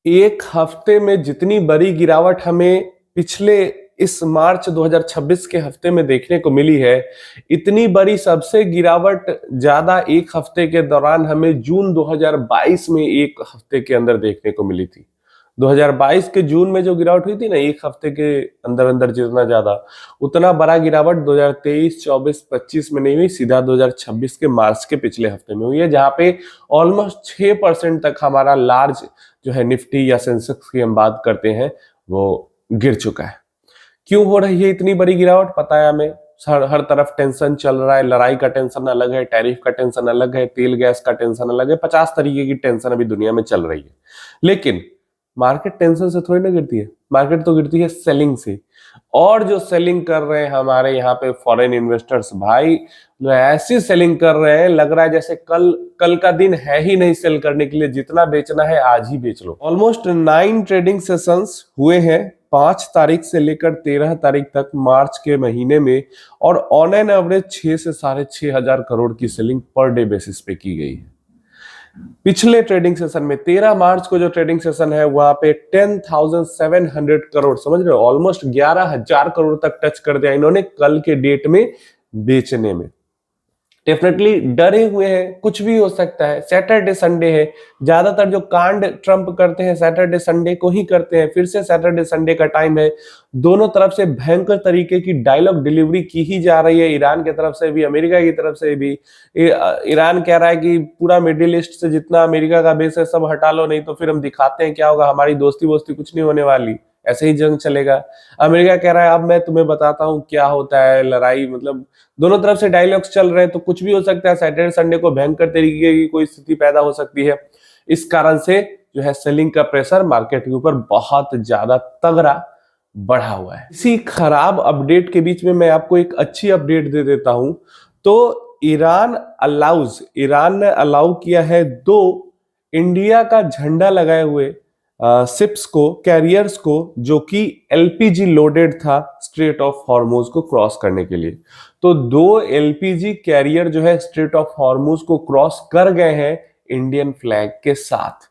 एक हफ्ते में जितनी बड़ी गिरावट हमें पिछले इस मार्च 2026 के हफ्ते में देखने को मिली है, इतनी बड़ी सबसे गिरावट ज्यादा एक हफ्ते के दौरान हमें जून 2022 में एक हफ्ते के अंदर देखने को मिली थी। 2022 के जून में जो गिरावट हुई थी ना, एक हफ्ते के अंदर अंदर जितना ज्यादा, उतना बड़ा गिरावट 2023, 24, 25 में नहीं हुई, सीधा 2026 के मार्च के पिछले हफ्ते में हुई है, जहां पे ऑलमोस्ट 6% तक हमारा लार्ज जो है निफ्टी या सेंसेक्स की हम बात करते हैं वो गिर चुका है। क्यों हो रही है इतनी बड़ी गिरावट? पता है हमें, हर तरफ टेंशन चल रहा है। लड़ाई का टेंशन अलग है, टैरिफ का टेंशन अलग है, तेल गैस का टेंशन अलग है, 50 तरीके की टेंशन अभी दुनिया में चल रही है। लेकिन मार्केट टेंशन से थोड़ी ना गिरती है, मार्केट तो गिरती है सेलिंग से। और जो सेलिंग कर रहे हैं हमारे यहाँ पे फॉरेन इन्वेस्टर्स भाई, जो ऐसी सेलिंग कर रहे हैं, लग रहा है जैसे कल का दिन है ही नहीं सेल करने के लिए, जितना बेचना है आज ही बेच लो। ऑलमोस्ट 9 ट्रेडिंग सेशंस हुए हैं 5 तारीख से लेकर 13 तारीख तक मार्च के महीने में, और ऑन एन एवरेज 6 से 6.5 हजार करोड़ की सेलिंग पर डे बेसिस पे की गई है। पिछले ट्रेडिंग सेशन में 13 मार्च को जो ट्रेडिंग सेशन है वहां पे 10,700 करोड़, समझ रहे हो, ऑलमोस्ट 11,000 करोड़ तक टच कर दिया इन्होंने कल के डेट में बेचने में। डेफिनेटली डरे हुए हैं, कुछ भी हो सकता है, सैटरडे संडे है, ज्यादातर जो कांड ट्रंप करते हैं सैटरडे संडे को ही करते हैं। फिर से सैटरडे संडे का टाइम है, दोनों तरफ से भयंकर तरीके की डायलॉग डिलीवरी की ही जा रही है, ईरान की तरफ से भी, अमेरिका की तरफ से भी। ईरान कह रहा है कि पूरा मिडिल ईस्ट से जितना अमेरिका का बेस है सब हटा लो, नहीं तो फिर हम दिखाते हैं क्या होगा, हमारी दोस्ती वोस्ती कुछ नहीं होने वाली, ऐसे ही जंग चलेगा। अमेरिका कह रहा है अब मैं तुम्हें बताता हूं क्या होता है लड़ाई, मतलब दोनों तरफ से डायलॉग्स चल रहे हैं, तो कुछ भी हो सकता है। सैटरडे संडे को भयंकर तरीके की कोई स्थिति पैदा हो सकती है। इस कारण से जो है सेलिंग का प्रेशर मार्केट के ऊपर बहुत ज्यादा तगड़ा बढ़ा हुआ है। इसी खराब अपडेट के बीच में मैं आपको एक अच्छी अपडेट दे देता हूं। तो ईरान ने अलाउ किया है 2 इंडिया का झंडा लगाए हुए शिप्स को, कैरियर्स को, जो कि एलपीजी लोडेड था स्ट्रेट ऑफ हॉर्मुज को क्रॉस करने के लिए। तो 2 एलपीजी कैरियर जो है स्ट्रेट ऑफ हॉर्मुज को क्रॉस कर गए हैं इंडियन फ्लैग के साथ।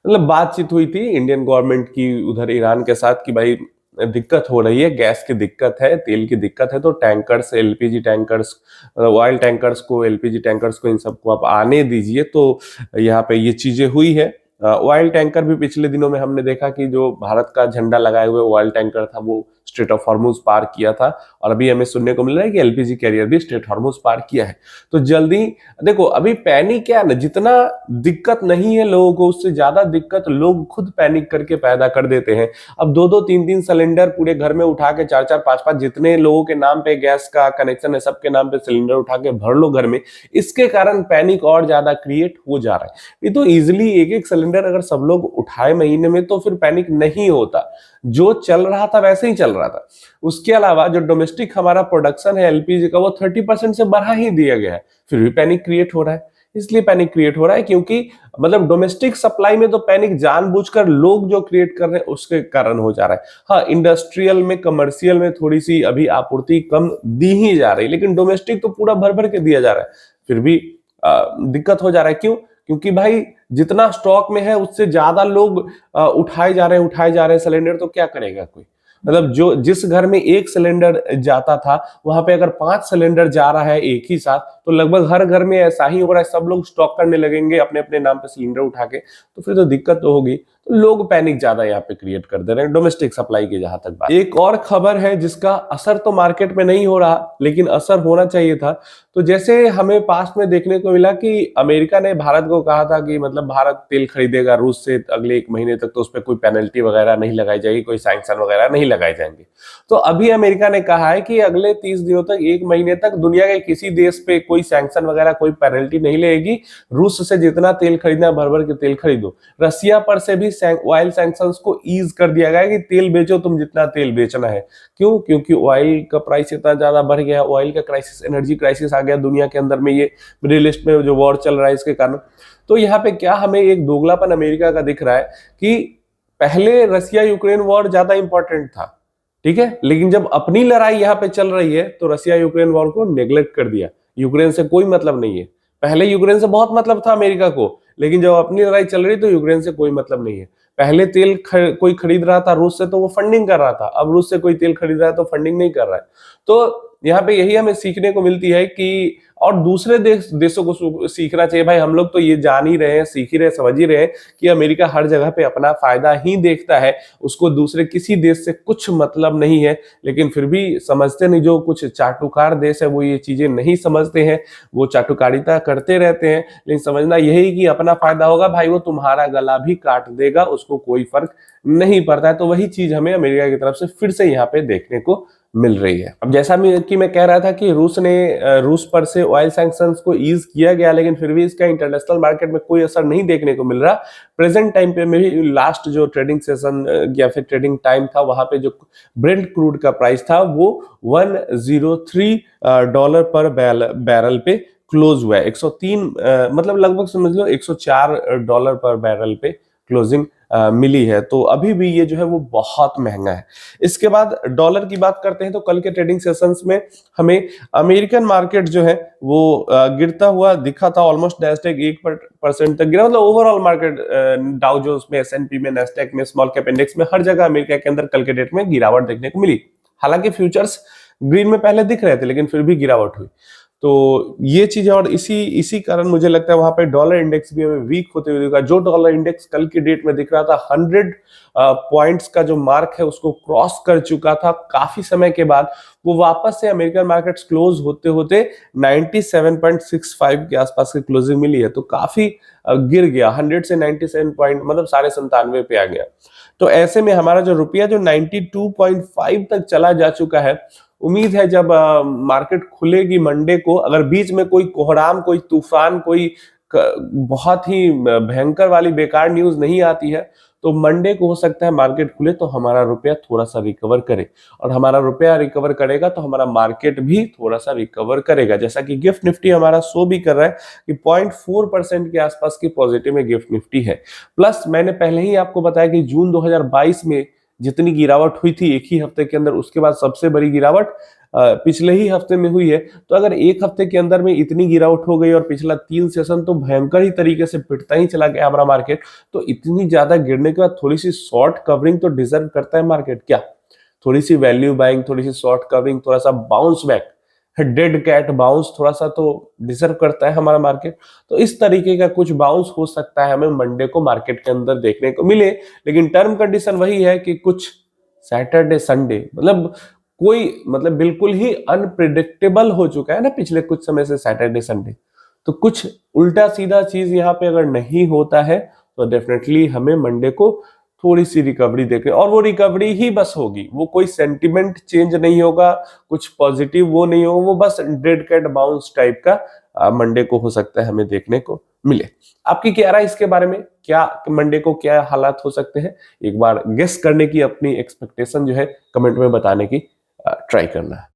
मतलब बातचीत हुई थी इंडियन गवर्नमेंट की उधर ईरान के साथ कि भाई दिक्कत हो रही है, गैस की दिक्कत है, तेल की दिक्कत है, तो tankers, LPG tankers, oil tankers को, एलपीजी टैंकर्स को, इन सबको आप आने दीजिए। तो यहाँ पे ये चीजें हुई है। ऑयल टैंकर भी पिछले दिनों में हमने देखा कि जो भारत का झंडा लगाए हुए ऑयल टैंकर था वो स्ट्रेट ऑफ हॉर्मुज पार किया था, और अभी हमें सुनने को मिल रहा है कि एलपीजी कैरियर भी स्ट्रेट हॉर्मुज पार किया है। तो जल्दी देखो, अभी पैनिक क्या है ना, जितना दिक्कत नहीं है लोगों को, उससे ज्यादा दिक्कत लोग खुद पैनिक करके पैदा कर देते हैं। अब 2-2, 3-3 सिलेंडर पूरे घर में उठा के, 4-4, 5-5 जितने लोगों के नाम पे गैस का कनेक्शन है सबके नाम पे सिलेंडर उठा के भर लो घर में। इसके कारण पैनिक और ज्यादा क्रिएट हो जा रहा है। ये तो इजिली एक सिलेंडर अगर सब लोग उठाए महीने में तो फिर पैनिक नहीं होता, जो चल रहा था वैसे ही चल रहा था। उसके अलावा जो डोमेस्टिक हमारा प्रोडक्शन है एलपीजी का, वो 30% से बढ़ा ही दिया गया है, फिर भी पैनिक क्रिएट हो रहा है। इसलिए पैनिक क्रिएट हो रहा है क्योंकि मतलब डोमेस्टिक सप्लाई में तो पैनिक जानबूझकर लोग जो क्रिएट कर रहे हैं उसके कारण हो जा रहा है। हाँ, इंडस्ट्रियल में, कमर्शियल में थोड़ी सी अभी आपूर्ति कम दी ही जा रही है, लेकिन डोमेस्टिक तो पूरा भर भर के दिया जा रहा है, फिर भी दिक्कत हो जा रहा है। क्यों? क्योंकि भाई जितना स्टॉक में है उससे ज्यादा लोग उठाए जा रहे हैं सिलेंडर, तो क्या करेगा कोई? मतलब जो जिस घर में 1 सिलेंडर जाता था वहां पे अगर 5 सिलेंडर जा रहा है एक ही साथ, तो लगभग हर घर में ऐसा ही हो रहा है, सब लोग स्टॉक करने लगेंगे अपने अपने नाम पे सिलेंडर उठा के, तो फिर तो दिक्कत तो होगी। तो लोग पैनिक ज्यादा यहाँ पे क्रिएट कर दे रहे हैं डोमेस्टिक सप्लाई की जहां तक बात। एक और खबर है जिसका असर तो मार्केट में नहीं हो रहा, लेकिन असर होना चाहिए था। तो जैसे हमें पास्ट में देखने को मिला कि अमेरिका ने भारत को कहा था कि मतलब भारत तेल खरीदेगा रूस से अगले 1 महीने तक, तो उस पर कोई पेनल्टी वगैरह नहीं लगाई जाएगी, कोई सैंक्शन वगैरह नहीं लगाए जाएंगे। तो अभी अमेरिका ने कहा है कि अगले 30 दिनों तक, 1 महीने तक दुनिया के किसी देश पे कोई सैंक्शन वगैरह, कोई पेनल्टी नहीं लगेगी। रूस से जितना तेल खरीदना भर भर के तेल खरीदो। रसिया पर से भी ऑयल सैंक्शंस को ईज कर दिया गया कि तेल बेचो तुम जितना तेल बेचना है। क्यों? क्योंकि ऑयल का प्राइस इतना ज्यादा बढ़ गया, ऑयल का क्राइसिस, एनर्जी क्राइसिस आ गया दुनिया के अंदर में, ये मिडिल ईस्ट में जो वॉर चल रहा है इसके कारण। तो यहाँ पे क्या हमें एक दोगलापन अमेरिका का दिख रहा है कि पहले रसिया यूक्रेन वॉर ज्यादा इंपॉर्टेंट था, ठीक है, लेकिन जब अपनी लड़ाई यहाँ पे चल रही है तो रसिया यूक्रेन वॉर को नेग्लेक्ट कर दिया। यूक्रेन से कोई मतलब नहीं है। पहले यूक्रेन से बहुत मतलब था अमेरिका को, लेकिन जब अपनी लड़ाई चल रही तो यूक्रेन से कोई मतलब नहीं है। पहले तेल कोई खरीद रहा था रूस से तो वो फंडिंग कर रहा था, अब रूस से कोई तेल खरीद रहा है तो फंडिंग नहीं कर रहा है। तो यहाँ पे यही हमें सीखने को मिलती है कि और दूसरे देशों को सीखना चाहिए। भाई हम लोग तो ये जान ही रहे हैं, सीख ही रहे हैं, समझ ही रहे हैं कि अमेरिका हर जगह पे अपना फायदा ही देखता है, उसको दूसरे किसी देश से कुछ मतलब नहीं है। लेकिन फिर भी समझते नहीं, जो कुछ चाटुकार देश है वो ये चीजें नहीं समझते हैं, वो चाटुकारिता करते रहते हैं। लेकिन समझना यही कि अपना फायदा होगा भाई, वो तुम्हारा गला भी काट देगा, उसको कोई फर्क नहीं पड़ता है। तो वही चीज हमें अमेरिका की तरफ से फिर से यहाँ पे देखने को मिल रही है। अब जैसा कि मैं कह रहा था कि रूस पर से ऑयल सैंक्शंस को ईज किया गया, लेकिन फिर भी इसका इंटरनेशनल मार्केट में कोई असर नहीं देखने को मिल रहा। प्रेजेंट टाइम पे में भी लास्ट जो ट्रेडिंग सेशन या फिर ट्रेडिंग टाइम था, वहां पे जो ब्रेंट क्रूड का प्राइस था वो $103 पर बैरल पे क्लोज हुआ है। 103 मतलब लगभग समझ लो $104 पर बैरल पे क्लोजिंग मिली है। तो अभी भी ये जो है वो बहुत महंगा है। इसके बाद डॉलर की बात करते हैं तो कल के ट्रेडिंग सेशंस में हमें अमेरिकन मार्केट जो है वो गिरता हुआ दिखा था। ऑलमोस्ट नैस्डैक 1% तक गिरा, मतलब ओवरऑल मार्केट डाउ जोन्स में, एसएनपी में, नैस्डैक में, स्मॉल कैप इंडेक्स में, हर जगह अमेरिका के अंदर कल के डेट में गिरावट देखने को मिली। हालांकि फ्यूचर्स ग्रीन में पहले दिख रहे थे, लेकिन फिर भी गिरावट हुई। तो ये चीज है, और इसी कारण मुझे लगता है वहां पे डॉलर इंडेक्स भी हमें वीक होते हुए दिखा। जो डॉलर इंडेक्स कल की डेट में दिख रहा था 100 पॉइंट्स का जो मार्क है उसको क्रॉस कर चुका था काफी समय के बाद, वो वापस से अमेरिकन मार्केट्स क्लोज होते होते 97.65 के आसपास की क्लोजिंग मिली है। तो काफी गिर गया, 100 से 97 पॉइंट, मतलब 97.5 पे आ गया। तो ऐसे में हमारा जो रुपया जो 92.5 तक चला जा चुका है, उम्मीद है जब मार्केट खुलेगी मंडे को, अगर बीच में कोई कोहराम, कोई तूफान, कोई बहुत ही भयंकर वाली बेकार न्यूज नहीं आती है, तो मंडे को हो सकता है मार्केट खुले तो हमारा रुपया थोड़ा सा रिकवर करे। और हमारा रुपया रिकवर करेगा तो हमारा मार्केट भी थोड़ा सा रिकवर करेगा। जैसा कि गिफ्ट निफ्टी हमारा शो भी कर रहा है कि 0.4% के आसपास की पॉजिटिव में गिफ्ट निफ्टी है। प्लस मैंने पहले ही आपको बताया कि जून 2022 में जितनी गिरावट हुई थी एक ही हफ्ते के अंदर, उसके बाद सबसे बड़ी गिरावट पिछले ही हफ्ते में हुई है। तो अगर एक हफ्ते के अंदर में इतनी गिरावट हो गई और पिछला 3 सेशन तो भयंकर ही तरीके से पिटता ही चला गया हमारा मार्केट, तो इतनी ज्यादा गिरने के बाद थोड़ी सी शॉर्ट कवरिंग तो डिजर्व करता है मार्केट। क्या थोड़ी सी वैल्यू बाइंग, थोड़ी सी शॉर्ट कवरिंग, थोड़ा सा bounce back, dead cat bounce थोड़ा सा तो डिजर्व करता है हमारा मार्केट। तो इस तरीके का कुछ बाउंस हो सकता है हमें मंडे को मार्केट के अंदर देखने को मिले। लेकिन टर्म कंडीशन वही है कि कुछ सैटरडे संडे मतलब बिल्कुल ही अनप्रिडिक्टेबल हो चुका है ना पिछले कुछ समय से सैटरडे संडे। तो कुछ उल्टा सीधा चीज यहाँ पे अगर नहीं होता है तो डेफिनेटली हमें मंडे को थोड़ी सी रिकवरी देखे, और वो रिकवरी ही बस होगी, वो कोई सेंटिमेंट चेंज नहीं होगा, कुछ पॉजिटिव वो नहीं होगा, वो बस डेड कैट बाउंस टाइप का मंडे को हो सकता है हमें देखने को मिले। आपकी क्या राय इसके बारे में, क्या मंडे को क्या हालात हो सकते हैं? एक बार गेस करने की, अपनी एक्सपेक्टेशन जो है कमेंट में बताने की ट्राई करना है।